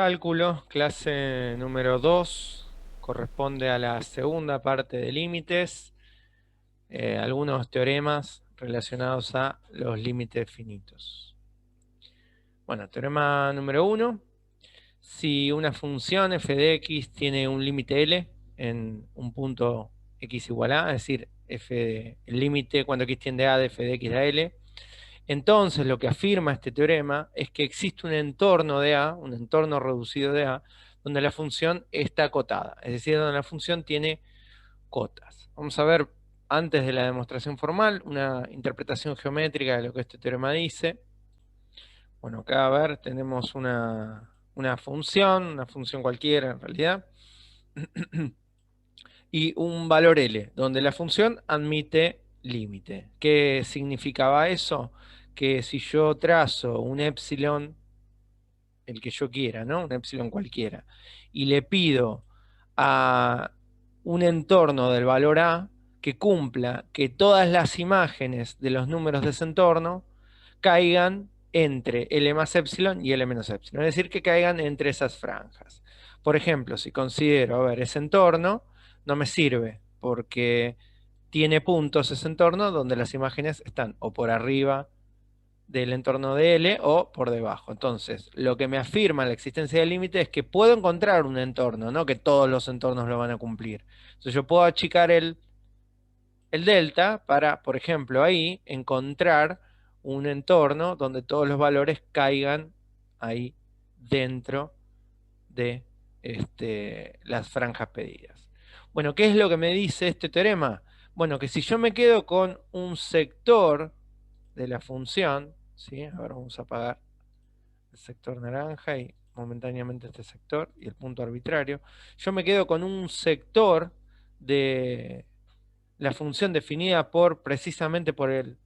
Cálculo, clase número 2, corresponde a la segunda parte de límites, algunos teoremas relacionados a los límites finitos. Bueno, teorema número 1, si una función f de x tiene un límite L en un punto x igual a, es decir, el límite cuando x tiende a de f de x a L, entonces lo que afirma este teorema es que existe un entorno de A, un entorno reducido de A, donde la función está acotada, es decir, donde la función tiene cotas. Vamos a ver, antes de la demostración formal, una interpretación geométrica de lo que este teorema dice. Bueno, acá a ver, tenemos una función cualquiera en realidad, y un valor L, donde la función admite límite. ¿Qué significaba eso? Que si yo trazo un epsilon, el que yo quiera, ¿no? Un epsilon cualquiera, y le pido a un entorno del valor A que cumpla que todas las imágenes de los números de ese entorno caigan entre L más epsilon y L menos epsilon, es decir, que caigan entre esas franjas. Por ejemplo, si considero, a ver, ese entorno no me sirve porque tiene puntos ese entorno donde las imágenes están o por arriba del entorno de L o por debajo. Entonces, lo que me afirma la existencia del límite es que puedo encontrar un entorno, no que todos los entornos lo van a cumplir. Entonces, yo puedo achicar el delta para, por ejemplo, ahí encontrar un entorno donde todos los valores caigan ahí dentro de las franjas pedidas. Bueno, ¿qué es lo que me dice este teorema? Bueno, que si yo me quedo con un sector de la función, ¿sí? Ahora vamos a apagar el sector naranja y momentáneamente este sector y el punto arbitrario. Yo me quedo con un sector de la función definida precisamente por el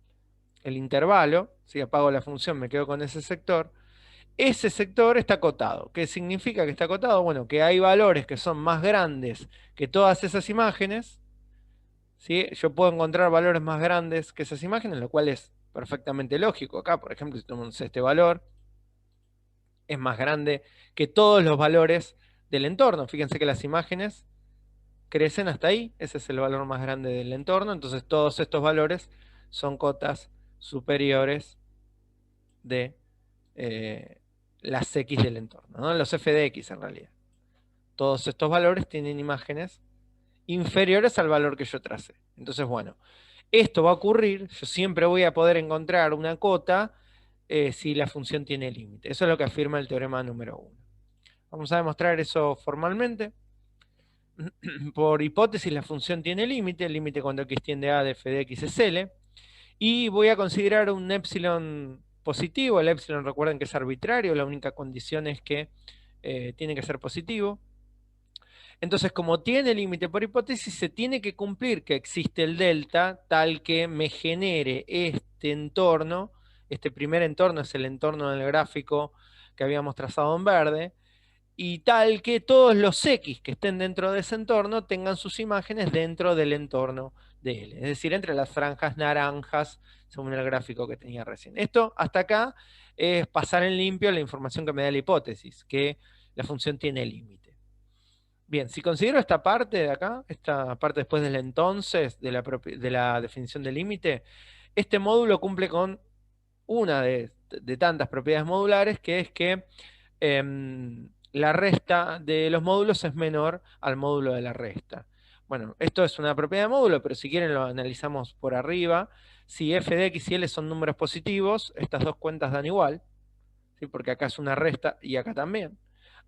intervalo. Si apago la función, me quedo con ese sector. Ese sector está acotado. ¿Qué significa que está acotado? Bueno, que hay valores que son más grandes que todas esas imágenes. ¿Sí? Yo puedo encontrar valores más grandes que esas imágenes, lo cual es perfectamente lógico. Acá, por ejemplo, si tomamos este valor, es más grande que todos los valores del entorno. Fíjense que las imágenes crecen hasta ahí, ese es el valor más grande del entorno, entonces todos estos valores son cotas superiores de las X del entorno, ¿no? Los f de X en realidad. Todos estos valores tienen imágenes inferiores al valor que yo tracé. Entonces, bueno, esto va a ocurrir, yo siempre voy a poder encontrar una cota si la función tiene límite. Eso es lo que afirma el teorema número 1. Vamos a demostrar eso formalmente. Por hipótesis, la función tiene límite, el límite cuando x tiende a de f de x es L, y voy a considerar un epsilon positivo. El epsilon, recuerden que es arbitrario, la única condición es que tiene que ser positivo. Entonces, como tiene límite por hipótesis, se tiene que cumplir que existe el delta tal que me genere este entorno. Este primer entorno es el entorno del gráfico que habíamos trazado en verde, y tal que todos los X que estén dentro de ese entorno tengan sus imágenes dentro del entorno de L, es decir, entre las franjas naranjas, según el gráfico que tenía recién. Esto hasta acá es pasar en limpio la información que me da la hipótesis, que la función tiene límite. Bien, si considero esta parte de acá, esta parte después del entonces, de la definición de límite, este módulo cumple con una de tantas propiedades modulares, que es que la resta de los módulos es menor al módulo de la resta. Bueno, esto es una propiedad de módulo, pero si quieren lo analizamos por arriba. Si f de x y L son números positivos, estas dos cuentas dan igual, ¿sí? Porque acá es una resta y acá también.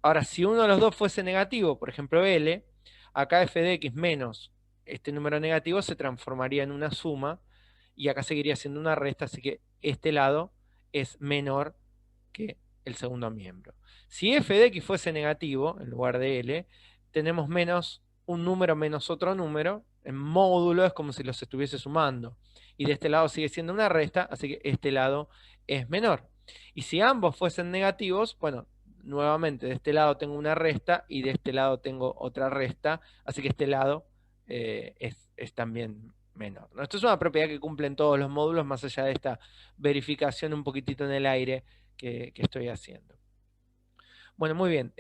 Ahora, si uno de los dos fuese negativo, por ejemplo L, acá f de x menos este número negativo se transformaría en una suma, y acá seguiría siendo una resta, así que este lado es menor que el segundo miembro. Si f de x fuese negativo, en lugar de L, tenemos menos un número menos otro número. En módulo es como si los estuviese sumando. Y de este lado sigue siendo una resta, así que este lado es menor. Y si ambos fuesen negativos, bueno, nuevamente de este lado tengo una resta y de este lado tengo otra resta, así que este lado es también menor, ¿no? Esto es una propiedad que cumplen todos los módulos, más allá de esta verificación un poquitito en el aire que estoy haciendo. Bueno, muy bien.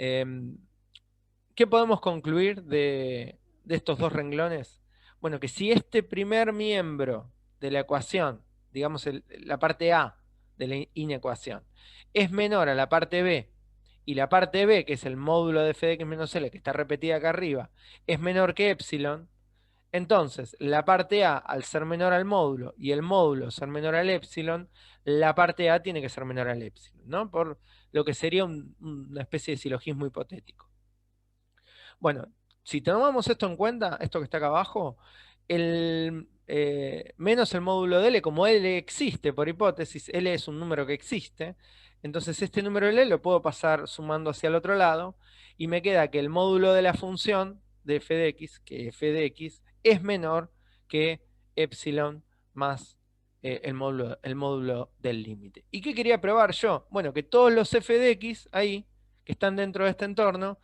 ¿Qué podemos concluir de estos dos renglones? Bueno, que si este primer miembro de la ecuación, digamos la parte A de la inecuación, es menor a la parte B, y la parte B, que es el módulo de f de x menos L, que está repetida acá arriba, es menor que epsilon, entonces la parte A, al ser menor al módulo, y el módulo ser menor al epsilon, la parte A tiene que ser menor al epsilon, ¿no? Por lo que sería una especie de silogismo hipotético. Bueno, si tomamos esto en cuenta, esto que está acá abajo, menos el módulo de L, como L existe por hipótesis, L es un número que existe, entonces este número L lo puedo pasar sumando hacia el otro lado, y me queda que el módulo de la función de f de x, que f de x, es menor que epsilon más el módulo del límite. ¿Y qué quería probar yo? Bueno, que todos los f de x ahí, que están dentro de este entorno,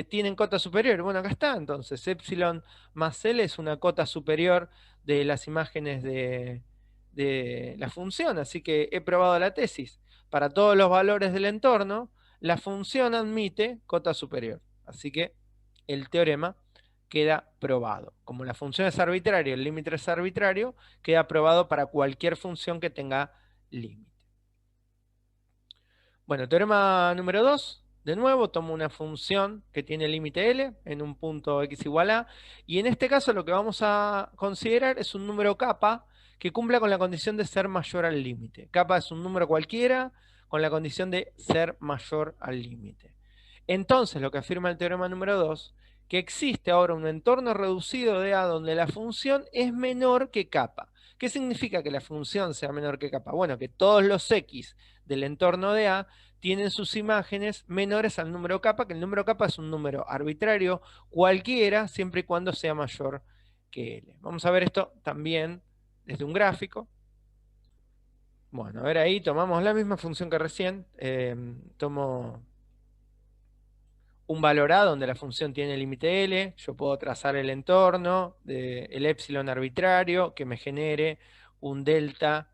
tienen cota superior. Bueno, acá está, entonces, epsilon más L es una cota superior de las imágenes de la función, así que he probado la tesis. Para todos los valores del entorno, la función admite cota superior. Así que el teorema queda probado. Como la función es arbitraria, el límite es arbitrario, queda probado para cualquier función que tenga límite. Bueno, teorema número 2. De nuevo, tomo una función que tiene límite L en un punto x igual a, y en este caso lo que vamos a considerar es un número kappa que cumpla con la condición de ser mayor al límite. Kappa es un número cualquiera con la condición de ser mayor al límite. Entonces, lo que afirma el teorema número 2, que existe ahora un entorno reducido de A donde la función es menor que kappa. ¿Qué significa que la función sea menor que kappa? Bueno, que todos los x del entorno de A tienen sus imágenes menores al número kappa, que el número kappa es un número arbitrario cualquiera, siempre y cuando sea mayor que L. Vamos a ver esto también desde un gráfico. Bueno, a ver ahí, tomamos la misma función que recién. Tomo un valor A donde la función tiene límite L, yo puedo trazar el entorno del epsilon arbitrario que me genere un delta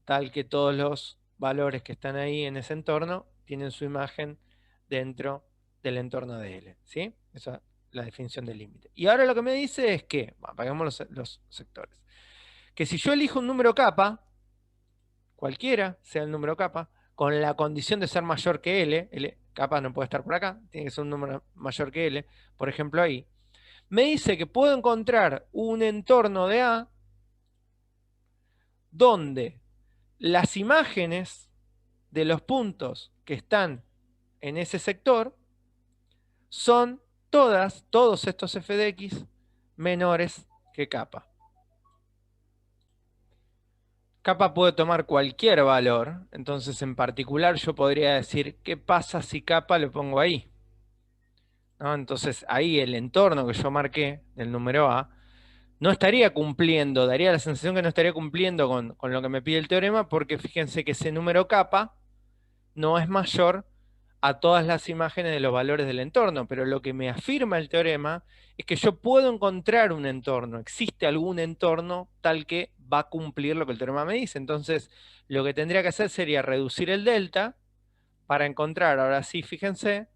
tal que todos los valores que están ahí en ese entorno tienen su imagen dentro del entorno de L, ¿sí? Esa es la definición del límite. Y ahora lo que me dice es que, apagamos los sectores, que si yo elijo un número kappa, cualquiera sea el número kappa, con la condición de ser mayor que L, kappa no puede estar por acá, tiene que ser un número mayor que L, por ejemplo ahí, me dice que puedo encontrar un entorno de A donde las imágenes de los puntos que están en ese sector son todos estos f de x menores que kappa. Kappa puede tomar cualquier valor, entonces en particular yo podría decir, ¿qué pasa si kappa lo pongo ahí? ¿No? Entonces ahí el entorno que yo marqué del número A no estaría cumpliendo, daría la sensación que no estaría cumpliendo con lo que me pide el teorema, porque fíjense que ese número kappa no es mayor a todas las imágenes de los valores del entorno, pero lo que me afirma el teorema es que yo puedo encontrar un entorno, existe algún entorno tal que va a cumplir lo que el teorema me dice. Entonces, lo que tendría que hacer sería reducir el delta para encontrar, ahora sí, fíjense,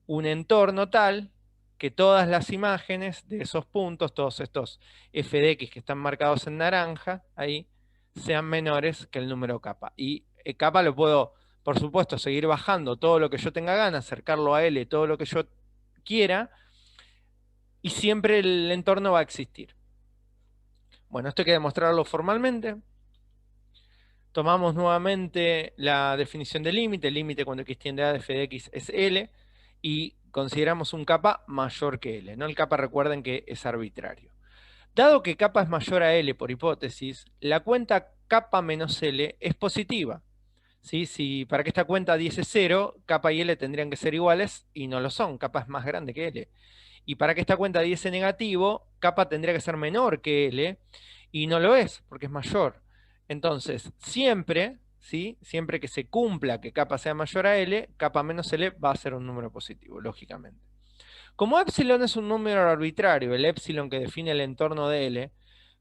un entorno tal que todas las imágenes de esos puntos, todos estos f de x que están marcados en naranja, ahí, sean menores que el número kappa. Y kappa lo puedo, por supuesto, seguir bajando todo lo que yo tenga ganas, acercarlo a L, todo lo que yo quiera, y siempre el entorno va a existir. Bueno, esto hay que demostrarlo formalmente. Tomamos nuevamente la definición de límite. El límite cuando x tiende a de f de x es L. Y consideramos un kappa mayor que L, ¿no? El kappa, recuerden que es arbitrario. Dado que kappa es mayor a L por hipótesis, la cuenta kappa menos L es positiva. ¿Sí? Si para que esta cuenta diese 0, kappa y L tendrían que ser iguales y no lo son. Kappa es más grande que L. Y para que esta cuenta diese negativo, kappa tendría que ser menor que L y no lo es porque es mayor. Entonces, siempre, ¿sí? Siempre que se cumpla que kappa sea mayor a L, kappa menos L va a ser un número positivo, lógicamente. Como epsilon es un número arbitrario, el epsilon que define el entorno de L,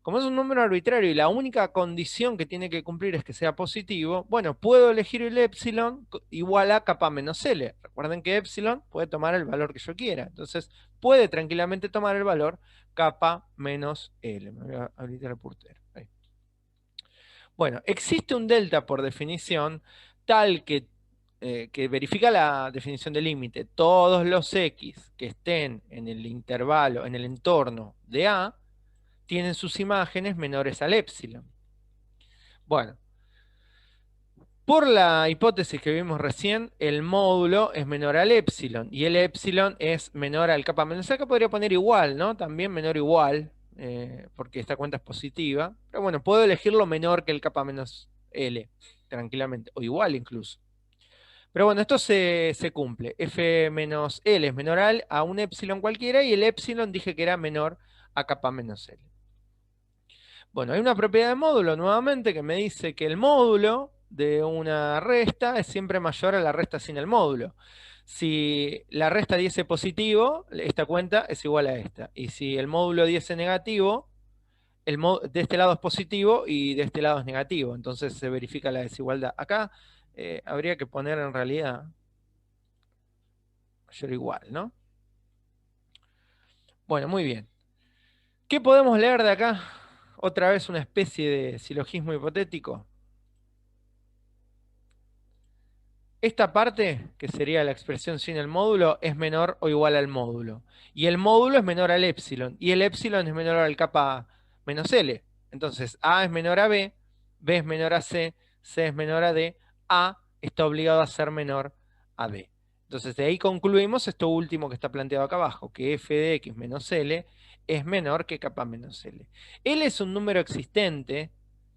Como es un número arbitrario y la única condición que tiene que cumplir es que sea positivo, bueno, puedo elegir el epsilon igual a kappa menos L. Recuerden que epsilon puede tomar el valor que yo quiera. Entonces, puede tranquilamente tomar el valor kappa menos L. Me voy a habilitar el puntero. Ahí. Bueno, existe un delta por definición tal que verifica la definición de límite. Todos los x que estén en el intervalo, en el entorno de A, tienen sus imágenes menores al epsilon. Bueno, por la hipótesis que vimos recién, el módulo es menor al epsilon y el epsilon es menor al kappa menos. Acá podría poner igual, ¿no? También menor igual, porque esta cuenta es positiva. Pero bueno, puedo elegirlo menor que el kappa menos L, tranquilamente, o igual incluso. Pero bueno, esto se cumple. F menos L es menor a un epsilon cualquiera y el epsilon dije que era menor a kappa menos L. Bueno, hay una propiedad de módulo nuevamente que me dice que el módulo de una resta es siempre mayor a la resta sin el módulo. Si la resta diese positivo, esta cuenta es igual a esta. Y si el módulo diese negativo, de este lado es positivo y de este lado es negativo. Entonces se verifica la desigualdad. Acá habría que poner en realidad mayor o igual, ¿no? Bueno, muy bien. ¿Qué podemos leer de acá? Otra vez una especie de silogismo hipotético. Esta parte, que sería la expresión sin el módulo, es menor o igual al módulo. Y el módulo es menor al epsilon. Y el epsilon es menor al kappa menos L. Entonces, A es menor a B, B es menor a C es menor a D, A está obligado a ser menor a B. Entonces, de ahí concluimos esto último que está planteado acá abajo, que f de x menos L es menor que kappa menos L. L es un número existente.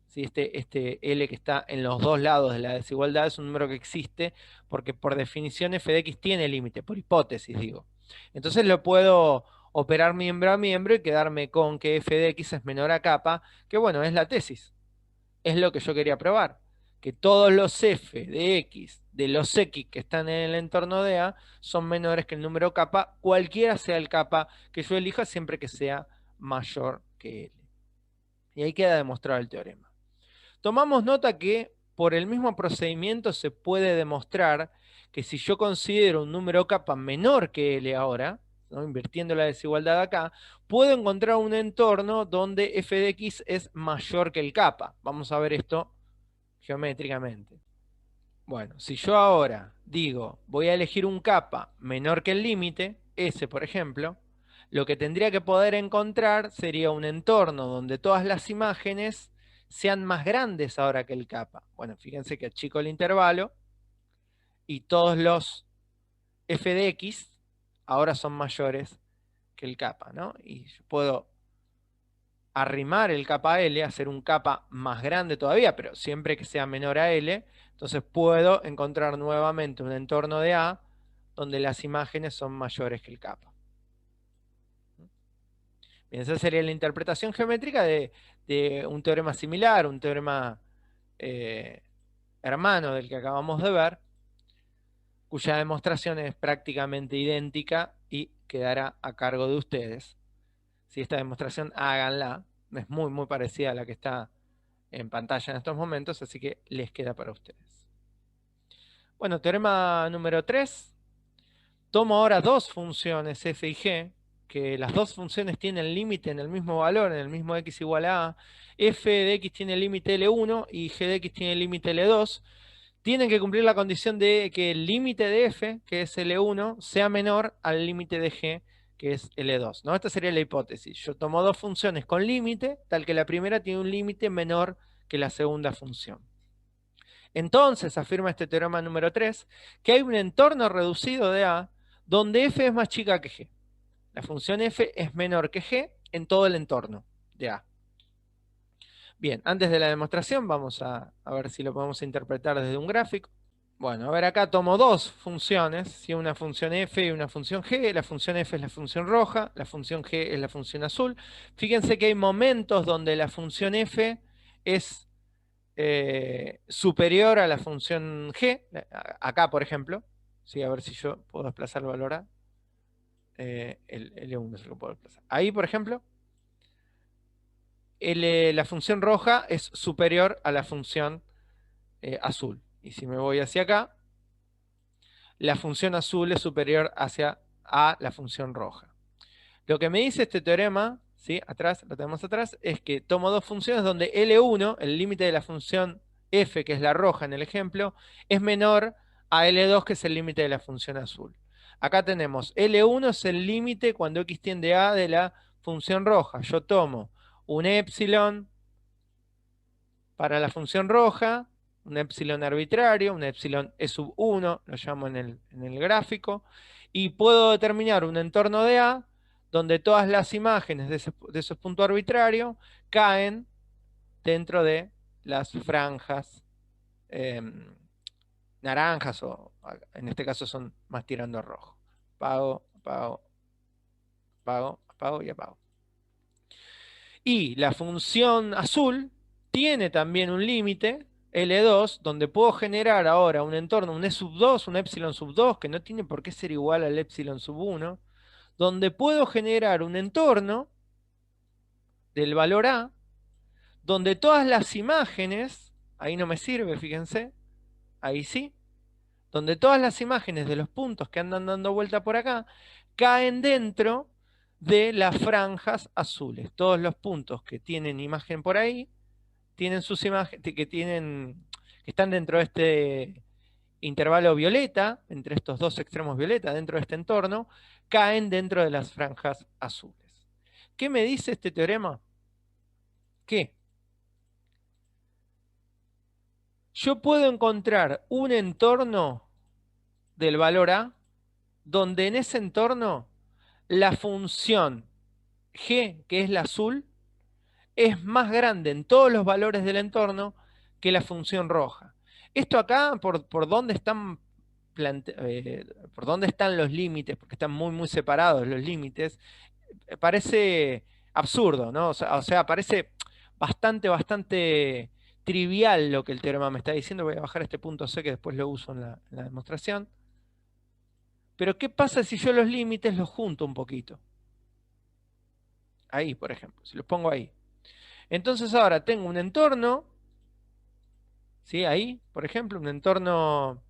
¿Sí? Este L que está en los dos lados de la desigualdad es un número que existe porque por definición f de x tiene límite, por hipótesis digo. Entonces lo puedo operar miembro a miembro y quedarme con que f de x es menor a kappa, que bueno, es la tesis. Es lo que yo quería probar. Que todos los f de x de los x que están en el entorno de A son menores que el número kappa, cualquiera sea el kappa que yo elija siempre que sea mayor que L. Y ahí queda demostrado el teorema. Tomamos nota que por el mismo procedimiento se puede demostrar que si yo considero un número kappa menor que L ahora, ¿no? Invirtiendo la desigualdad acá, puedo encontrar un entorno donde f de x es mayor que el kappa. Vamos a ver esto geométricamente. Bueno, si yo ahora digo, voy a elegir un kappa menor que el límite, S por ejemplo, lo que tendría que poder encontrar sería un entorno donde todas las imágenes sean más grandes ahora que el kappa. Bueno, fíjense que achico el intervalo y todos los f de x ahora son mayores que el kappa, ¿no? Y yo puedo arrimar el kappa L, hacer un kappa más grande todavía, pero siempre que sea menor a L, entonces puedo encontrar nuevamente un entorno de A donde las imágenes son mayores que el kappa. Bien, esa sería la interpretación geométrica de un teorema similar, un teorema hermano del que acabamos de ver, cuya demostración es prácticamente idéntica y quedará a cargo de ustedes. Si esta demostración háganla, es muy muy parecida a la que está en pantalla en estos momentos, así que les queda para ustedes. Bueno, teorema número 3. Tomo ahora dos funciones f y g, que las dos funciones tienen límite en el mismo valor, en el mismo x igual a. F de x tiene límite L1 y g de x tiene límite L2. Tienen que cumplir la condición de que el límite de f, que es L1, sea menor al límite de g, que es L2, ¿no? Esta sería la hipótesis. Yo tomo dos funciones con límite, tal que la primera tiene un límite menor que la segunda función. Entonces, afirma este teorema número 3, que hay un entorno reducido de A donde f es más chica que g. La función f es menor que g en todo el entorno de A. Bien, antes de la demostración vamos a ver si lo podemos interpretar desde un gráfico. Bueno, a ver, acá tomo dos funciones, ¿sí? Una función f y una función g. La función f es la función roja, la función g es la función azul. Fíjense que hay momentos donde la función f es superior a la función g. Acá, por ejemplo, ¿sí? A ver si yo puedo desplazar el valor a. El L1 es el que puedo desplazar. Ahí, por ejemplo, la función roja es superior a la función azul. Y si me voy hacia acá, la función azul es superior a la función roja. Lo que me dice este teorema, ¿sí? Atrás, lo tenemos atrás, es que tomo dos funciones donde L1, el límite de la función f, que es la roja en el ejemplo, es menor a L2, que es el límite de la función azul. Acá tenemos L1 es el límite cuando x tiende a de la función roja. Yo tomo un epsilon para la función roja, un epsilon arbitrario, un epsilon e sub 1, lo llamo en el gráfico, y puedo determinar un entorno de A donde todas las imágenes de esos puntos arbitrarios caen dentro de las franjas naranjas, o en este caso son más tirando a rojo. Apago, apago, apago, apago y apago. Y la función azul tiene también un límite, L2, donde puedo generar ahora un entorno, un E sub 2, un epsilon sub 2, que no tiene por qué ser igual al epsilon sub 1, donde puedo generar un entorno del valor A, donde todas las imágenes, ahí no me sirve, fíjense, ahí sí, donde todas las imágenes de los puntos que andan dando vuelta por acá, caen dentro de las franjas azules. Todos los puntos que tienen imagen por ahí, tienen sus imágenes, que están dentro de este intervalo violeta, entre estos dos extremos violeta, dentro de este entorno, caen dentro de las franjas azules. ¿Qué me dice este teorema? Que yo puedo encontrar un entorno del valor A, donde en ese entorno la función g, que es la azul, es más grande en todos los valores del entorno que la función roja. Esto acá, por dónde están por dónde están los límites, porque están muy separados los límites, parece absurdo, ¿no? O sea, parece bastante trivial lo que el teorema me está diciendo. Voy a bajar este punto C que después lo uso en la demostración. Pero ¿qué pasa si yo los límites los junto un poquito? Ahí, por ejemplo, si los pongo ahí. Entonces ahora tengo un entorno, ¿sí? Ahí, por ejemplo, un entorno,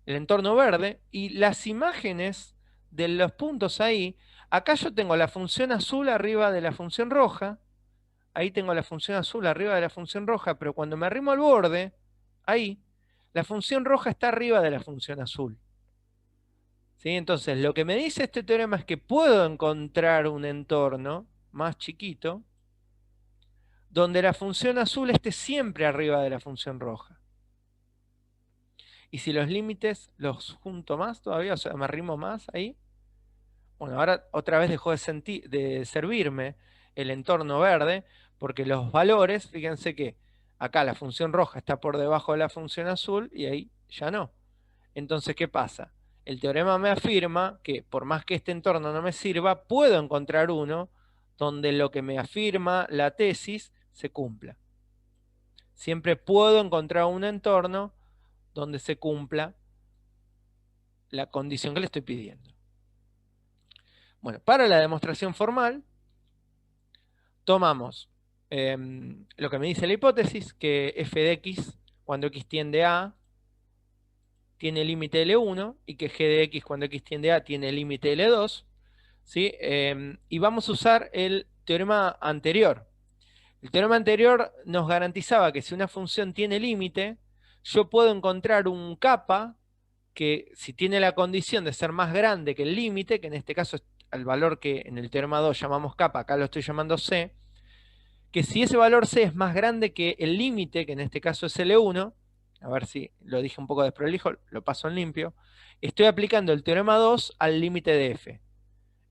el entorno verde, y las imágenes de los puntos ahí, acá yo tengo la función azul arriba de la función roja, ahí tengo la función azul arriba de la función roja, pero cuando me arrimo al borde, ahí, la función roja está arriba de la función azul. ¿Sí? Entonces, lo que me dice este teorema es que puedo encontrar un entorno más chiquito donde la función azul esté siempre arriba de la función roja. Y si los límites los junto más todavía, o sea, me arrimo más ahí, bueno, ahora otra vez dejó de servirme el entorno verde, porque los valores, fíjense que acá la función roja está por debajo de la función azul y ahí ya no. Entonces, ¿qué pasa? El teorema me afirma que por más que este entorno no me sirva, puedo encontrar uno donde lo que me afirma la tesis se cumpla. Siempre puedo encontrar un entorno donde se cumpla la condición que le estoy pidiendo. Bueno, para la demostración formal, tomamos lo que me dice la hipótesis, que f de x, cuando x tiende a, tiene límite L1, y que g de x, cuando x tiende a, tiene límite L2, ¿sí? Y vamos a usar el teorema anterior. El teorema anterior nos garantizaba que si una función tiene límite, yo puedo encontrar un kappa que, si tiene la condición de ser más grande que el límite, que en este caso es el valor que en el teorema 2 llamamos kappa, acá lo estoy llamando C, que si ese valor C es más grande que el límite, que en este caso es L1, a ver si lo dije un poco desprolijo, lo paso en limpio, estoy aplicando el teorema 2 al límite de F.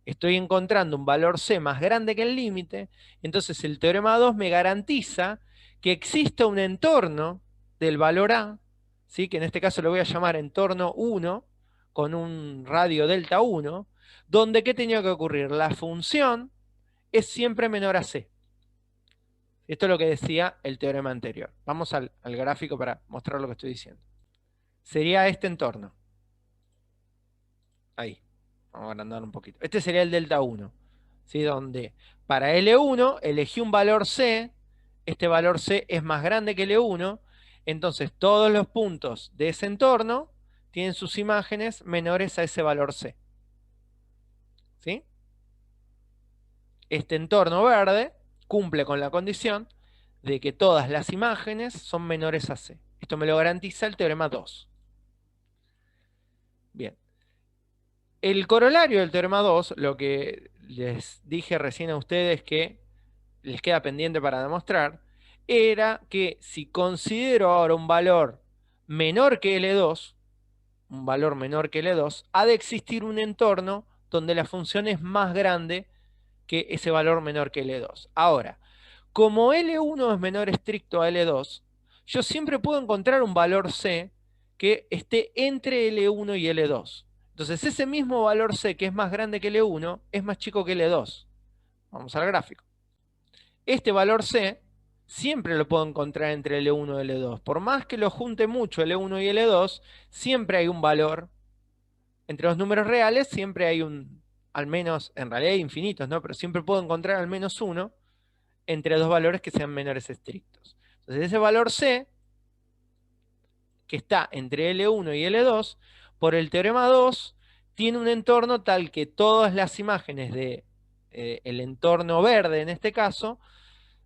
Estoy encontrando un valor C más grande que el límite, entonces el teorema 2 me garantiza que exista un entorno del valor A, ¿sí? Que en este caso lo voy a llamar entorno 1, con un radio delta 1, donde ¿qué tenía que ocurrir? La función es siempre menor a C. Esto es lo que decía el teorema anterior. Vamos al gráfico para mostrar lo que estoy diciendo. Sería este entorno. Ahí. Vamos a agrandar un poquito. Este sería el delta 1. ¿Sí? Donde para L1 elegí un valor C este valor C es más grande que L1, entonces todos los puntos de ese entorno tienen sus imágenes menores a ese valor C. ¿Sí? Este entorno verde cumple con la condición de que todas las imágenes son menores a C. Esto me lo garantiza el teorema 2. Bien. El corolario del teorema 2, lo que les dije recién a ustedes que les queda pendiente para demostrar, era que si considero ahora un valor menor que L2, un valor menor que L2, ha de existir un entorno donde la función es más grande que ese valor menor que L2. Ahora, como L1 es menor estricto a L2, yo siempre puedo encontrar un valor C que esté entre L1 y L2. Entonces ese mismo valor C que es más grande que L1 es más chico que L2. Vamos al gráfico. Este valor C siempre lo puedo encontrar entre L1 y L2. Por más que lo junte mucho L1 y L2, siempre hay un valor. Entre los números reales siempre hay un, al menos, en realidad hay infinitos, ¿no? Pero siempre puedo encontrar al menos uno entre dos valores que sean menores estrictos. Entonces ese valor C, que está entre L1 y L2, por el teorema 2, tiene un entorno tal que todas las imágenes de el entorno verde, en este caso,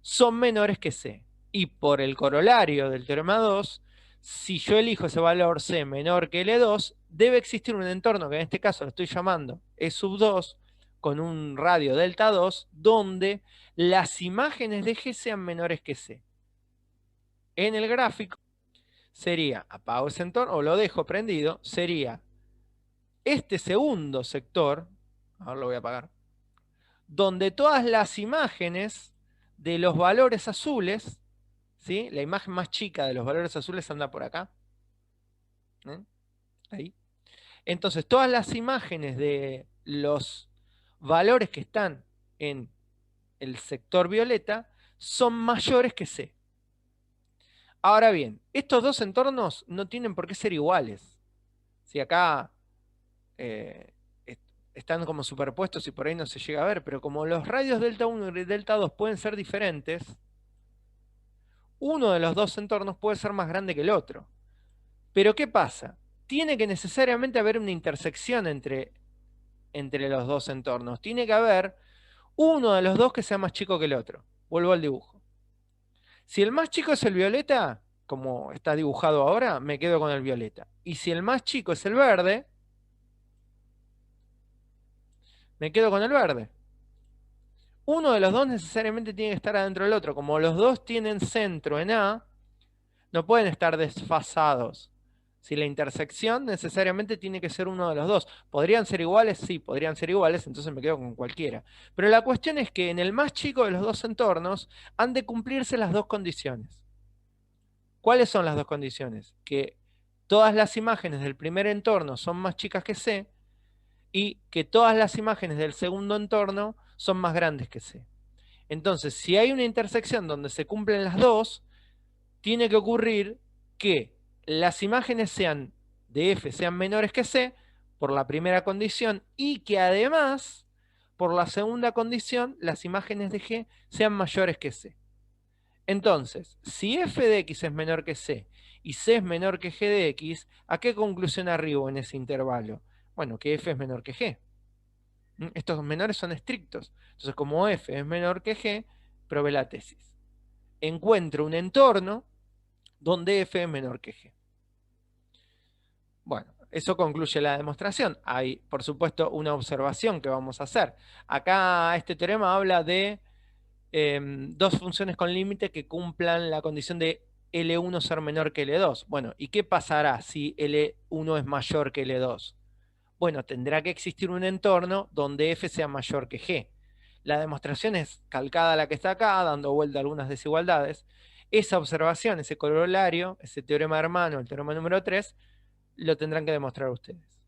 son menores que C. Y por el corolario del teorema 2, si yo elijo ese valor C menor que L2, debe existir un entorno, que en este caso lo estoy llamando E sub 2, con un radio delta 2, donde las imágenes de G sean menores que C. En el gráfico sería, apago ese entorno, o lo dejo prendido, sería este segundo sector, ahora lo voy a apagar, donde todas las imágenes de los valores azules, ¿sí? La imagen más chica de los valores azules anda por acá. ¿Eh? Ahí. Entonces, todas las imágenes de los valores que están en el sector violeta son mayores que C. Ahora bien, estos dos entornos no tienen por qué ser iguales. Si acá eh, están como superpuestos y por ahí no se llega a ver, pero como los radios delta 1 y delta 2 pueden ser diferentes, uno de los dos entornos puede ser más grande que el otro. Pero ¿qué pasa? Tiene que necesariamente haber una intersección entre los dos entornos. Tiene que haber uno de los dos que sea más chico que el otro. Vuelvo al dibujo. Si el más chico es el violeta, como está dibujado ahora, me quedo con el violeta. Y si el más chico es el verde, me quedo con el verde. Uno de los dos necesariamente tiene que estar adentro del otro. Como los dos tienen centro en A, no pueden estar desfasados. Si la intersección necesariamente tiene que ser uno de los dos. ¿Podrían ser iguales? Sí, podrían ser iguales, entonces me quedo con cualquiera. Pero la cuestión es que en el más chico de los dos entornos han de cumplirse las dos condiciones. ¿Cuáles son las dos condiciones? Que todas las imágenes del primer entorno son más chicas que C y que todas las imágenes del segundo entorno son más grandes que C. Entonces, si hay una intersección donde se cumplen las dos, tiene que ocurrir que las imágenes sean de F sean menores que C por la primera condición y que además, por la segunda condición, las imágenes de G sean mayores que C. Entonces, si F de X es menor que C y C es menor que G de X, ¿a qué conclusión arribo en ese intervalo? Bueno, que F es menor que G. Estos menores son estrictos. Entonces, como F es menor que G, probé la tesis. Encuentro un entorno donde F es menor que G. Bueno, eso concluye la demostración. Hay, por supuesto, una observación que vamos a hacer. Acá este teorema habla de dos funciones con límite que cumplan la condición de L1 ser menor que L2. Bueno, ¿y qué pasará si L1 es mayor que L2? Bueno, tendrá que existir un entorno donde F sea mayor que G. La demostración es calcada a la que está acá, dando vuelta a algunas desigualdades. Esa observación, ese corolario, ese teorema hermano, el teorema número 3, lo tendrán que demostrar ustedes.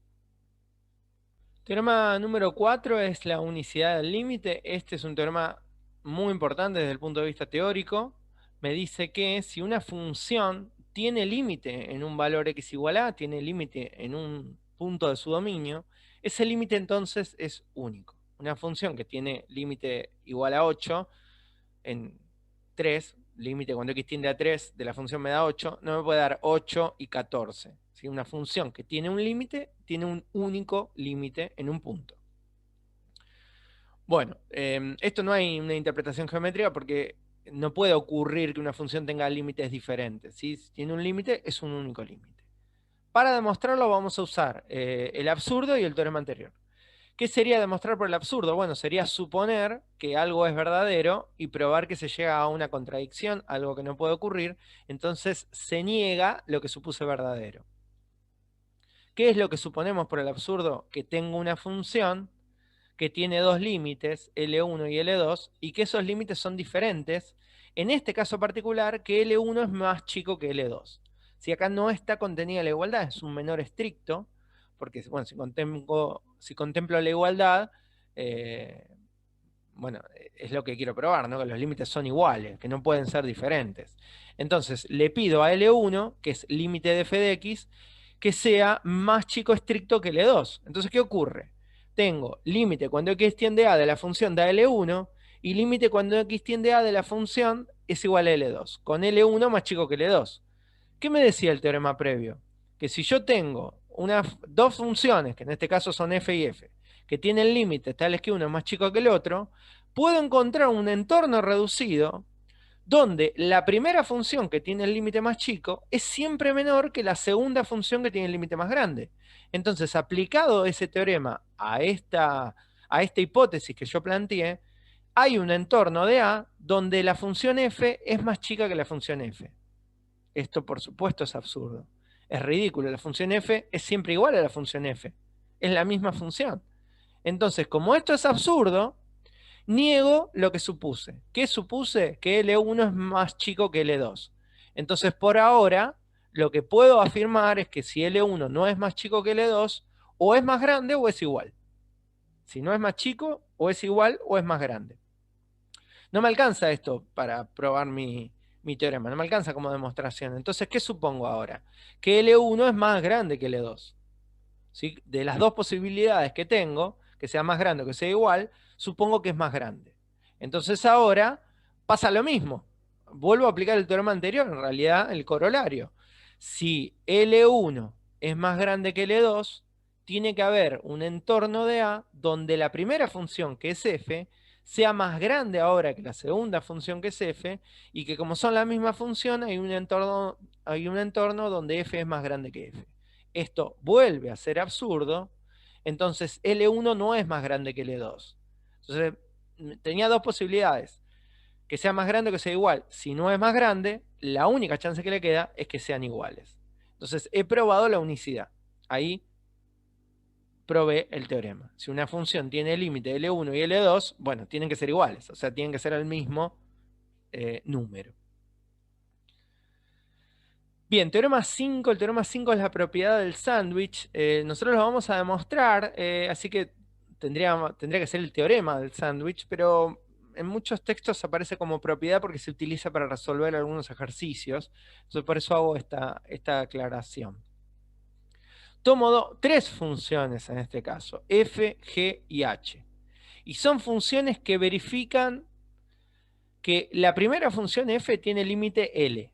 Teorema número 4 es la unicidad del límite. Este es un teorema muy importante desde el punto de vista teórico. Me dice que si una función tiene límite en un valor x igual a, tiene límite en un punto de su dominio, ese límite entonces es único. Una función que tiene límite igual a 8 en 3, límite cuando x tiende a 3 de la función me da 8, no me puede dar 8 y 14. ¿Sí? Una función que tiene un límite, tiene un único límite en un punto. Bueno, esto no hay una interpretación geométrica porque no puede ocurrir que una función tenga límites diferentes. ¿Sí? Si tiene un límite, es un único límite. Para demostrarlo vamos a usar el absurdo y el teorema anterior. ¿Qué sería demostrar por el absurdo? Bueno, sería suponer que algo es verdadero y probar que se llega a una contradicción, algo que no puede ocurrir, entonces se niega lo que supuse verdadero. ¿Qué es lo que suponemos por el absurdo? Que tengo una función que tiene dos límites, L1 y L2, y que esos límites son diferentes, en este caso particular, que L1 es más chico que L2. Si acá no está contenida la igualdad, es un menor estricto, porque bueno, si contemplo la igualdad, bueno, es lo que quiero probar, ¿no? Que los límites son iguales, que no pueden ser diferentes. Entonces, le pido a L1, que es límite de f de x, que sea más chico estricto que L2. Entonces, ¿qué ocurre? Tengo límite cuando x tiende a de la función da L1 y límite cuando x tiende a de la función es igual a L2, con L1 más chico que L2. ¿Qué me decía el teorema previo? Que si yo tengo dos funciones, que en este caso son f y f, que tienen límites tales que uno es más chico que el otro, puedo encontrar un entorno reducido donde la primera función que tiene el límite más chico es siempre menor que la segunda función que tiene el límite más grande. Entonces, aplicado ese teorema a esta hipótesis que yo planteé, hay un entorno de A donde la función f es más chica que la función f. Esto, por supuesto, es absurdo. Es ridículo. La función f es siempre igual a la función f. Es la misma función. Entonces, como esto es absurdo, niego lo que supuse. ¿Qué supuse? Que L1 es más chico que L2. Entonces, por ahora, lo que puedo afirmar es que si L1 no es más chico que L2, o es más grande o es igual. Si no es más chico, o es igual o es más grande. No me alcanza esto para probar mi teorema, no me alcanza como demostración. Entonces, ¿qué supongo ahora? Que L1 es más grande que L2. ¿Sí? De las dos posibilidades que tengo, que sea más grande o que sea igual, supongo que es más grande. Entonces ahora pasa lo mismo. Vuelvo a aplicar el teorema anterior, en realidad el corolario. Si L1 es más grande que L2, tiene que haber un entorno de A donde la primera función, que es f, sea más grande ahora que la segunda función, que es f, y que como son la misma función, hay un entorno donde f es más grande que f. Esto vuelve a ser absurdo, entonces L1 no es más grande que L2. Entonces, tenía dos posibilidades, que sea más grande o que sea igual. Si no es más grande, la única chance que le queda es que sean iguales. Entonces, he probado la unicidad. Ahí probé el teorema. Si una función tiene límite L1 y L2, bueno, tienen que ser iguales, o sea, tienen que ser el mismo número. Bien, teorema 5. El teorema 5 es la propiedad del sándwich. Nosotros lo vamos a demostrar, así que tendría que ser el teorema del sándwich, pero en muchos textos aparece como propiedad porque se utiliza para resolver algunos ejercicios. Entonces por eso hago esta aclaración. Tomo tres funciones en este caso, f, g y h. Y son funciones que verifican que la primera función f tiene límite L.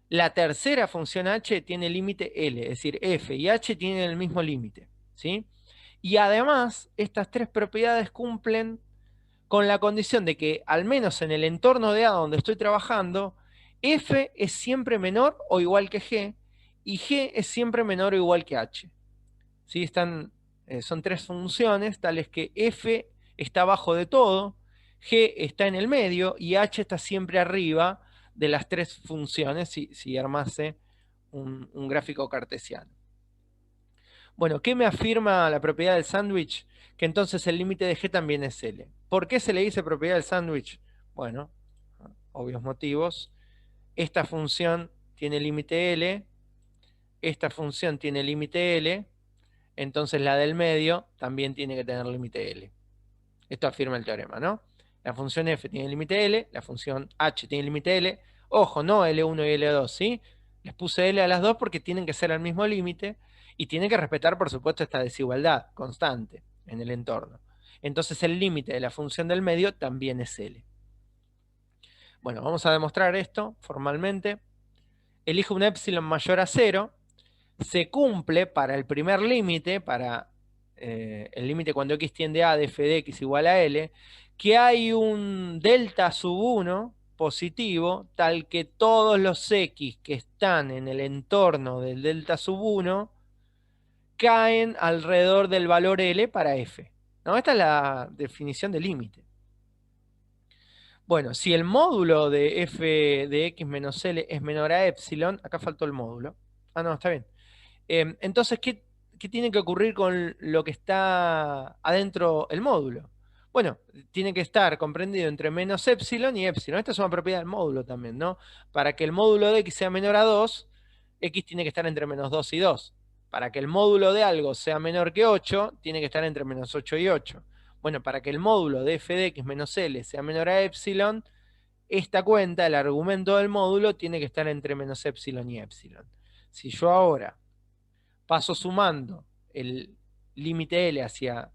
La tercera función h tiene límite L, es decir, f y h tienen el mismo límite, ¿sí? Y además, estas tres propiedades cumplen con la condición de que, al menos en el entorno de A donde estoy trabajando, f es siempre menor o igual que g, y g es siempre menor o igual que h. ¿Sí? Son tres funciones, tales que f está abajo de todo, g está en el medio y h está siempre arriba de las tres funciones, si armase un gráfico cartesiano. Bueno, ¿qué me afirma la propiedad del sándwich? Que entonces el límite de g también es L. ¿Por qué se le dice propiedad del sándwich? Bueno, obvios motivos. Esta función tiene límite L, esta función tiene límite L, entonces la del medio también tiene que tener límite L. Esto afirma el teorema, ¿no? La función f tiene límite L, la función h tiene límite L. Ojo, no L1 y L2, ¿sí? Les puse L a las dos porque tienen que ser al mismo límite y tienen que respetar, por supuesto, esta desigualdad constante en el entorno. Entonces el límite de la función del medio también es L. Bueno, vamos a demostrar esto formalmente. Elijo un epsilon mayor a 0. Se cumple para el primer límite, para el límite cuando x tiende a de f de x igual a L, que hay un delta sub 1 positivo, tal que todos los x que están en el entorno del delta sub 1 caen alrededor del valor L para f. ¿No? Esta es la definición de límite. Bueno, si el módulo de f de x menos L es menor a epsilon, acá faltó el módulo. Ah, no, está bien. Entonces, ¿qué tiene que ocurrir con lo que está adentro el módulo? Bueno, tiene que estar comprendido entre menos epsilon y epsilon. Esta es una propiedad del módulo también, ¿no? Para que el módulo de x sea menor a 2, x tiene que estar entre menos 2 y 2. Para que el módulo de algo sea menor que 8, tiene que estar entre menos 8 y 8. Bueno, para que el módulo de f de x menos L sea menor a epsilon, esta cuenta, el argumento del módulo, tiene que estar entre menos epsilon y epsilon. Si yo ahora paso sumando el límite L hacia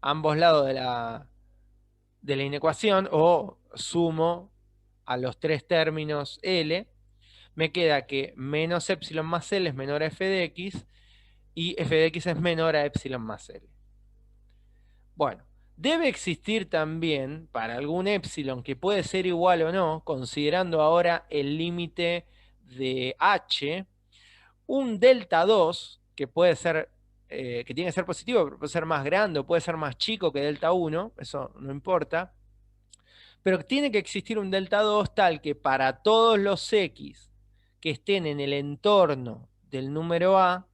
ambos lados de la inecuación, o sumo a los tres términos L, me queda que menos epsilon más L es menor a f de x, y f de x es menor a epsilon más L. Bueno, debe existir también para algún epsilon que puede ser igual o no, considerando ahora el límite de h, un delta 2 que puede ser, que tiene que ser positivo, pero puede ser más grande o puede ser más chico que delta 1, eso no importa, pero tiene que existir un delta 2 tal que para todos los x que estén en el entorno del número a,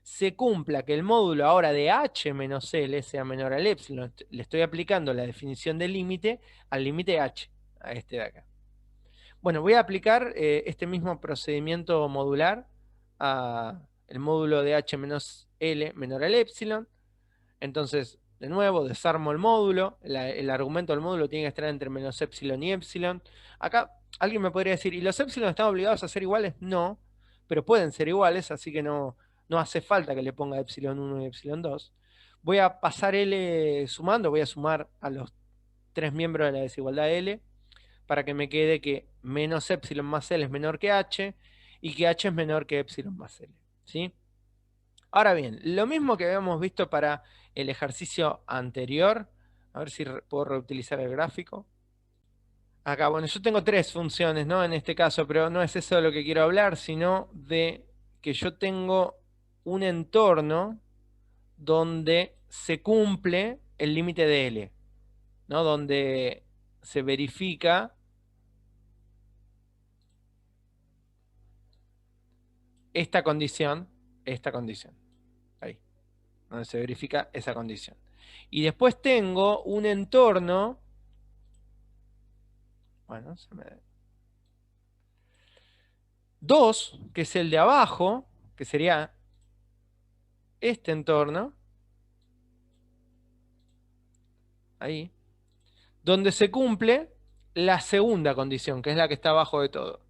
se cumpla que el módulo ahora de h menos L sea menor al epsilon. Le estoy aplicando la definición del límite al límite h, a este de acá. Bueno, voy a aplicar este mismo procedimiento modular a el módulo de h menos L menor al epsilon. Entonces, de nuevo, desarmo el módulo. El argumento del módulo tiene que estar entre menos epsilon y epsilon. Acá alguien me podría decir, ¿y los epsilon están obligados a ser iguales? No, pero pueden ser iguales, así que no hace falta que le ponga epsilon 1 y epsilon 2. Voy a pasar L sumando, voy a sumar a los tres miembros de la desigualdad L, para que me quede que menos epsilon más L es menor que h, y que h es menor que epsilon más L. ¿Sí? Ahora bien, lo mismo que habíamos visto para el ejercicio anterior, a ver si puedo reutilizar el gráfico. Acá, bueno, yo tengo tres funciones, ¿no? En este caso, pero no es eso de lo que quiero hablar, sino de que yo tengo un entorno donde se cumple el límite de L, ¿no? Donde se verifica esta condición, ahí, donde se verifica esa condición. Y después tengo un entorno, bueno, 2, que es el de abajo, que sería este entorno, ahí, donde se cumple la segunda condición, que es la que está abajo de todo.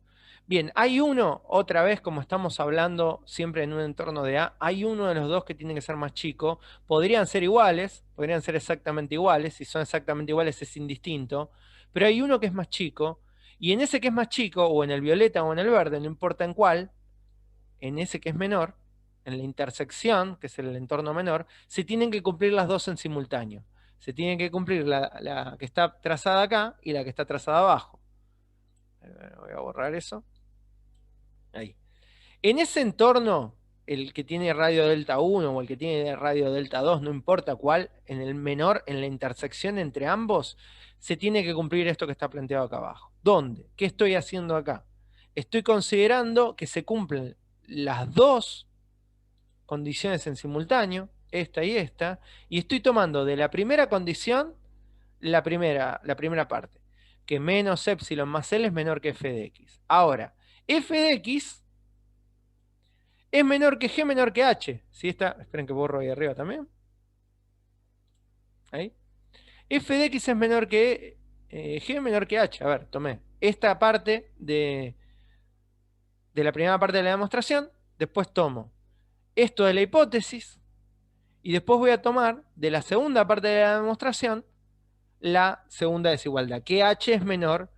Bien, hay uno, otra vez, como estamos hablando siempre en un entorno de A, hay uno de los dos que tiene que ser más chico. Podrían ser iguales, podrían ser exactamente iguales. Si son exactamente iguales es indistinto. Pero hay uno que es más chico, y en ese que es más chico, o en el violeta o en el verde, no importa en cuál, en ese que es menor, en la intersección, que es el entorno menor, se tienen que cumplir las dos en simultáneo. Se tiene que cumplir la que está trazada acá y la que está trazada abajo. Voy a borrar eso. Ahí. En ese entorno, el que tiene radio delta 1 o el que tiene radio delta 2, no importa cuál, en el menor, en la intersección entre ambos, se tiene que cumplir esto que está planteado acá abajo. ¿Dónde? ¿Qué estoy haciendo acá? Estoy considerando que se cumplen las dos condiciones en simultáneo, esta y esta, y estoy tomando de la primera condición la primera parte, que menos epsilon más L es menor que f de x. Ahora, f de x es menor que g menor que h. ¿Sí está? Esperen que borro ahí arriba también. Ahí. F de x es menor que g menor que h. A ver, tomé esta parte de la primera parte de la demostración, después tomo esto de la hipótesis, y después voy a tomar de la segunda parte de la demostración la segunda desigualdad, que h es menor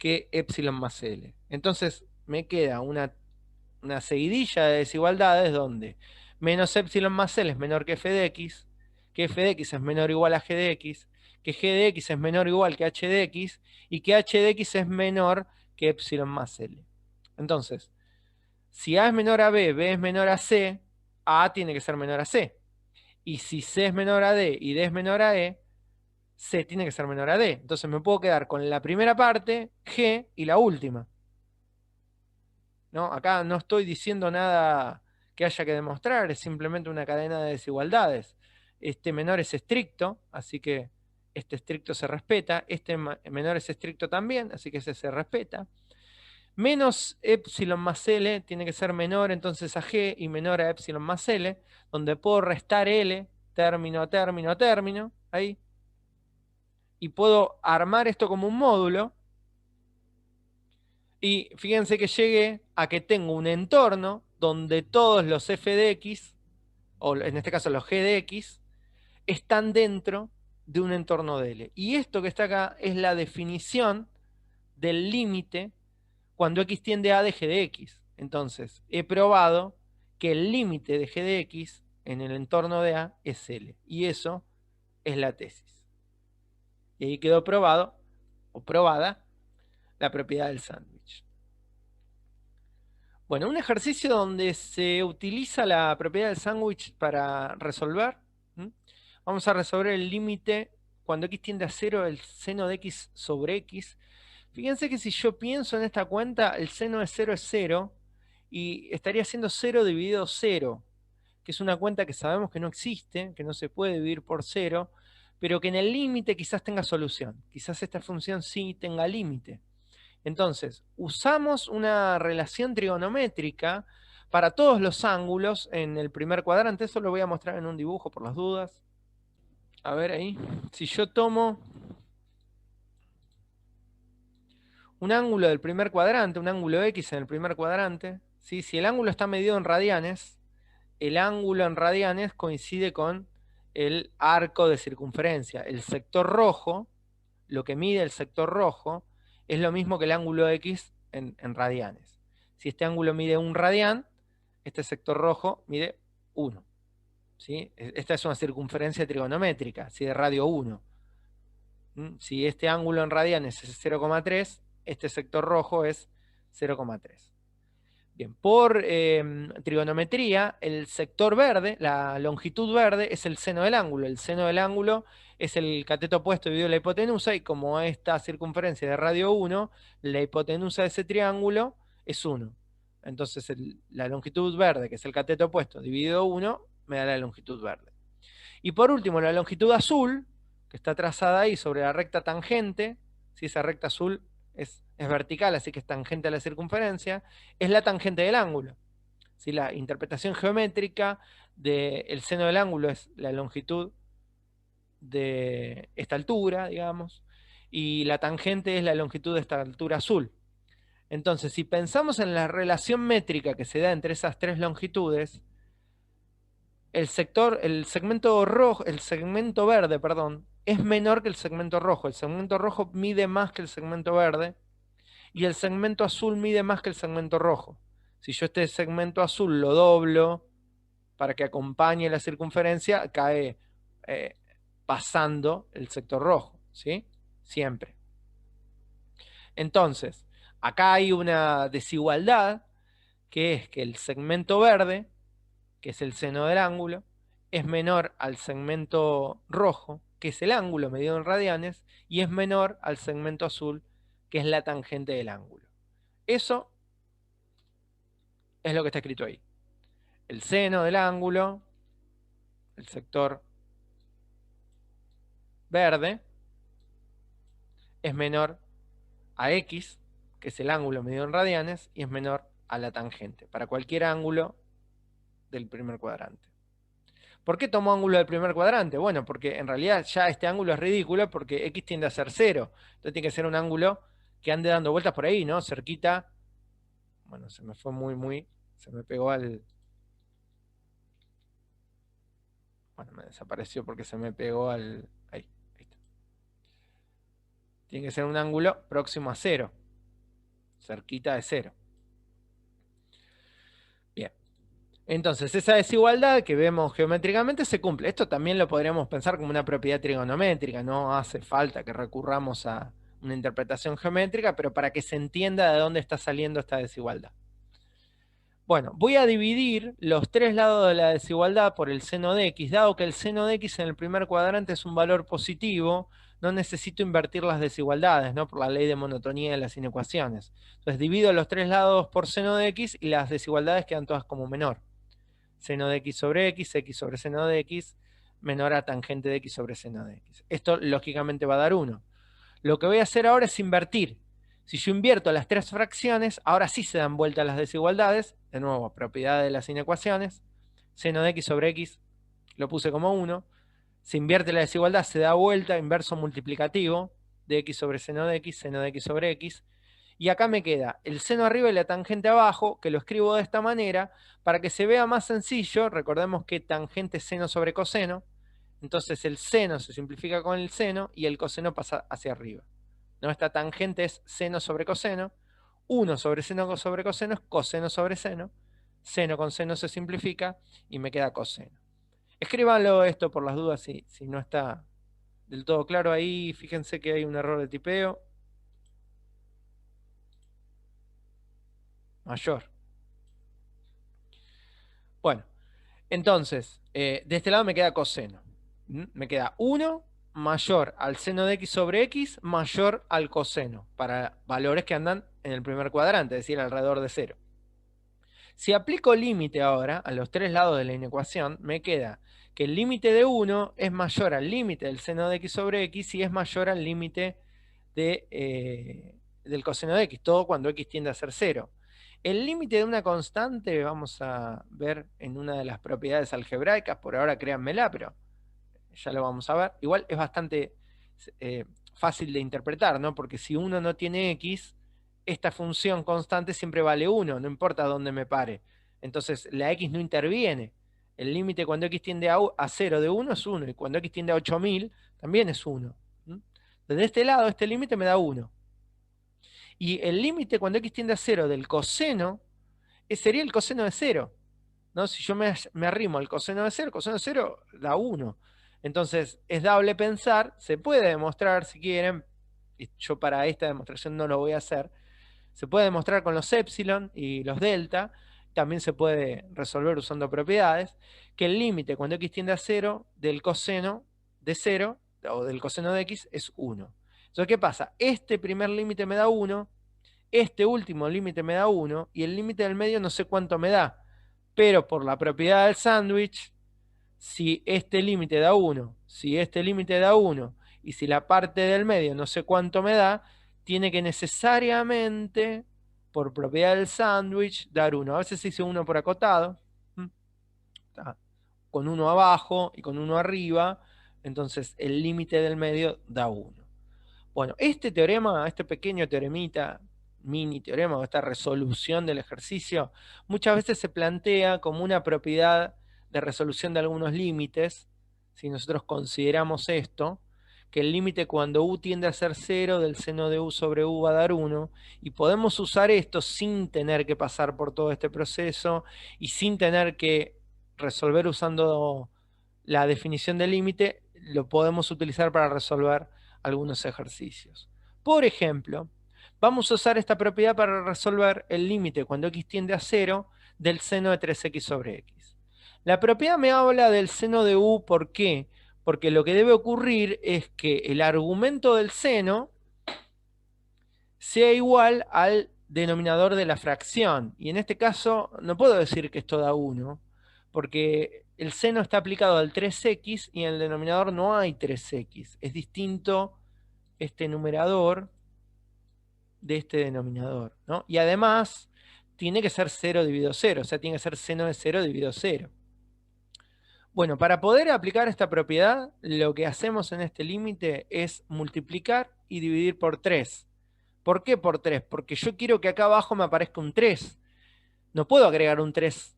que epsilon más L. Entonces me queda una seguidilla de desigualdades donde menos epsilon más L es menor que f de x es menor o igual a g de x, que g de x es menor o igual que h de x, y que h de x es menor que epsilon más L. Entonces, si A es menor a B, B es menor a C, A tiene que ser menor a C. Y si C es menor a D y D es menor a E, C tiene que ser menor a D. Entonces me puedo quedar con la primera parte, G, y la última. ¿No? Acá no estoy diciendo nada que haya que demostrar, es simplemente una cadena de desigualdades. Este menor es estricto, así que este estricto se respeta. Este menor es estricto también, así que ese se respeta. Menos epsilon más L tiene que ser menor entonces a G y menor a epsilon más L, donde puedo restar L, término a término a término, ahí. Y puedo armar esto como un módulo. Y fíjense que llegué a que tengo un entorno donde todos los f de x, o en este caso los g de x, están dentro de un entorno de L. Y esto que está acá es la definición del límite cuando x tiende a de g de x. Entonces, he probado que el límite de g de x en el entorno de A es L. Y eso es la tesis. Y ahí quedó probado, o probada, la propiedad del sándwich. Bueno, un ejercicio donde se utiliza la propiedad del sándwich para resolver. Vamos a resolver el límite cuando x tiende a 0 del seno de x sobre x. Fíjense que si yo pienso en esta cuenta, el seno de 0 es 0 y estaría siendo 0 dividido 0, que es una cuenta que sabemos que no existe, que no se puede dividir por 0, pero que en el límite quizás tenga solución. Quizás esta función sí tenga límite. Entonces, usamos una relación trigonométrica para todos los ángulos en el primer cuadrante. Eso lo voy a mostrar en un dibujo por las dudas. A ver ahí. Si yo tomo un ángulo del primer cuadrante, un ángulo X en el primer cuadrante, ¿sí? Si el ángulo está medido en radianes, el ángulo en radianes coincide con el arco de circunferencia. El sector rojo, lo que mide el sector rojo, es lo mismo que el ángulo X en radianes. Si este ángulo mide 1 radián, este sector rojo mide 1. ¿Sí? Esta es una circunferencia trigonométrica, ¿sí? De radio 1. Si este ángulo en radianes es 0,3, este sector rojo es 0,3. Bien, por trigonometría, el sector verde, la longitud verde, es el seno del ángulo. El seno del ángulo es el cateto opuesto dividido la hipotenusa, y como esta circunferencia de radio 1, la hipotenusa de ese triángulo es 1. Entonces la longitud verde, que es el cateto opuesto, dividido 1, me da la longitud verde. Y por último, la longitud azul, que está trazada ahí sobre la recta tangente, si esa recta azul es vertical, así que es tangente a la circunferencia, es la tangente del ángulo. ¿Sí? La interpretación geométrica del seno del ángulo es la longitud de esta altura, digamos, y la tangente es la longitud de esta altura azul. Entonces, si pensamos en la relación métrica que se da entre esas tres longitudes, el segmento rojo, el segmento verde, perdón, es menor que el segmento rojo. El segmento rojo mide más que el segmento verde y el segmento azul mide más que el segmento rojo. Si yo este segmento azul lo doblo para que acompañe la circunferencia, cae pasando el sector rojo, ¿sí? Siempre. Entonces, acá hay una desigualdad, que es que el segmento verde, que es el seno del ángulo, es menor al segmento rojo, que es el ángulo medido en radianes, y es menor al segmento azul, que es la tangente del ángulo. Eso es lo que está escrito ahí. El seno del ángulo, el sector verde, es menor a x, que es el ángulo medido en radianes, y es menor a la tangente, para cualquier ángulo del primer cuadrante. ¿Por qué tomo ángulo del primer cuadrante? Bueno, porque en realidad ya este ángulo es ridículo porque x tiende a ser 0. Entonces tiene que ser un ángulo que ande dando vueltas por ahí, ¿no? Cerquita. Bueno, se me fue se me pegó al... Bueno, me desapareció porque se me pegó al... Ahí está. Tiene que ser un ángulo próximo a 0. cerquita de 0. Bien. Entonces, esa desigualdad que vemos geométricamente se cumple. Esto también lo podríamos pensar como una propiedad trigonométrica. No hace falta que recurramos a una interpretación geométrica, pero para que se entienda de dónde está saliendo esta desigualdad. Bueno, voy a dividir los tres lados de la desigualdad por el seno de x. Dado que el seno de x en el primer cuadrante es un valor positivo, no necesito invertir las desigualdades, ¿no? Por la ley de monotonía de las inecuaciones. Entonces divido los tres lados por seno de x y las desigualdades quedan todas como menor. Seno de x sobre x sobre seno de x, menor a tangente de x sobre seno de x. Esto lógicamente va a dar 1. Lo que voy a hacer ahora es invertir. Si yo invierto las tres fracciones, ahora sí se dan vuelta las desigualdades. De nuevo, propiedad de las inecuaciones. Seno de x sobre x lo puse como 1. Se invierte la desigualdad, se da vuelta, inverso multiplicativo de x sobre seno de x sobre x. Y acá me queda el seno arriba y la tangente abajo, que lo escribo de esta manera, para que se vea más sencillo. Recordemos que tangente es seno sobre coseno. Entonces el seno se simplifica con el seno y el coseno pasa hacia arriba. ¿No? Esta tangente es seno sobre coseno. 1 sobre seno sobre coseno es coseno sobre seno. Seno con seno se simplifica y me queda coseno. Escríbanlo esto por las dudas si no está del todo claro ahí. Fíjense que hay un error de tipeo mayor. Bueno, entonces, de este lado me queda coseno. Me queda 1 mayor al seno de x sobre x mayor al coseno, para valores que andan en el primer cuadrante, es decir, alrededor de 0. Si aplico límite ahora a los tres lados de la inecuación, me queda que el límite de 1 es mayor al límite del seno de x sobre x y es mayor al límite del coseno de x, todo cuando x tiende a ser 0. El límite de una constante, vamos a ver en una de las propiedades algebraicas, por ahora créanmela, pero ya lo vamos a ver. Igual es bastante fácil de interpretar, ¿no? Porque si uno no tiene x, esta función constante siempre vale 1, no importa dónde me pare. Entonces la x no interviene. El límite cuando x tiende a 0 de 1 es 1, y cuando x tiende a 8000 también es 1. Desde este lado, este límite me da 1. Y el límite cuando x tiende a 0 del coseno sería el coseno de 0. ¿No? Si yo me arrimo al coseno de 0, el coseno de 0 da 1. Entonces es dable pensar, se puede demostrar si quieren, y yo para esta demostración no lo voy a hacer, se puede demostrar con los epsilon y los delta, también se puede resolver usando propiedades, que el límite cuando x tiende a 0 del coseno de 0 o del coseno de x es 1. Entonces, ¿qué pasa? Este primer límite me da 1, este último límite me da 1 y el límite del medio no sé cuánto me da. Pero por la propiedad del sándwich, si este límite da 1, si este límite da 1 y si la parte del medio no sé cuánto me da, tiene que necesariamente, por propiedad del sándwich, dar 1. A veces se dice 1 por acotado, con 1 abajo y con 1 arriba, entonces el límite del medio da 1. Bueno, este teorema, este pequeño teoremita, mini teorema, o esta resolución del ejercicio, muchas veces se plantea como una propiedad de resolución de algunos límites, si nosotros consideramos esto, que el límite cuando u tiende a ser 0 del seno de u sobre u va a dar 1, y podemos usar esto sin tener que pasar por todo este proceso y sin tener que resolver usando la definición del límite, lo podemos utilizar para resolver algunos ejercicios. Por ejemplo, vamos a usar esta propiedad para resolver el límite cuando x tiende a 0 del seno de 3x sobre x. La propiedad me habla del seno de u, ¿por qué? Porque lo que debe ocurrir es que el argumento del seno sea igual al denominador de la fracción. Y en este caso no puedo decir que esto da 1, porque el seno está aplicado al 3x y en el denominador no hay 3x. Es distinto este numerador de este denominador, ¿no? Y además tiene que ser 0 dividido 0, o sea, tiene que ser seno de 0 dividido 0. Bueno, para poder aplicar esta propiedad, lo que hacemos en este límite es multiplicar y dividir por 3. ¿Por qué por 3? Porque yo quiero que acá abajo me aparezca un 3. No puedo agregar un 3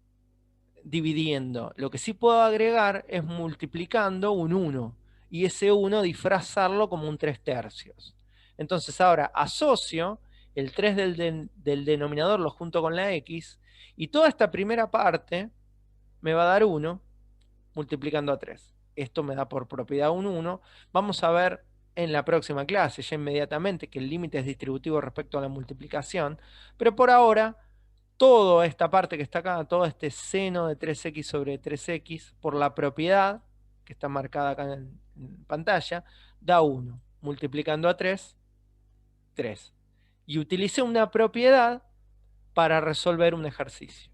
dividiendo. Lo que sí puedo agregar es multiplicando un 1. Y ese 1 disfrazarlo como un 3 tercios. Entonces ahora asocio el 3 del denominador lo junto con la x, y toda esta primera parte me va a dar 1 multiplicando a 3. Esto me da por propiedad un 1. Vamos a ver en la próxima clase, ya inmediatamente, que el límite es distributivo respecto a la multiplicación, pero por ahora, toda esta parte que está acá, todo este seno de 3x sobre 3x, por la propiedad, que está marcada acá en pantalla, da 1. Multiplicando a 3, 3. Y utilicé una propiedad para resolver un ejercicio.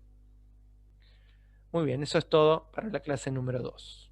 Muy bien, eso es todo para la clase número 2.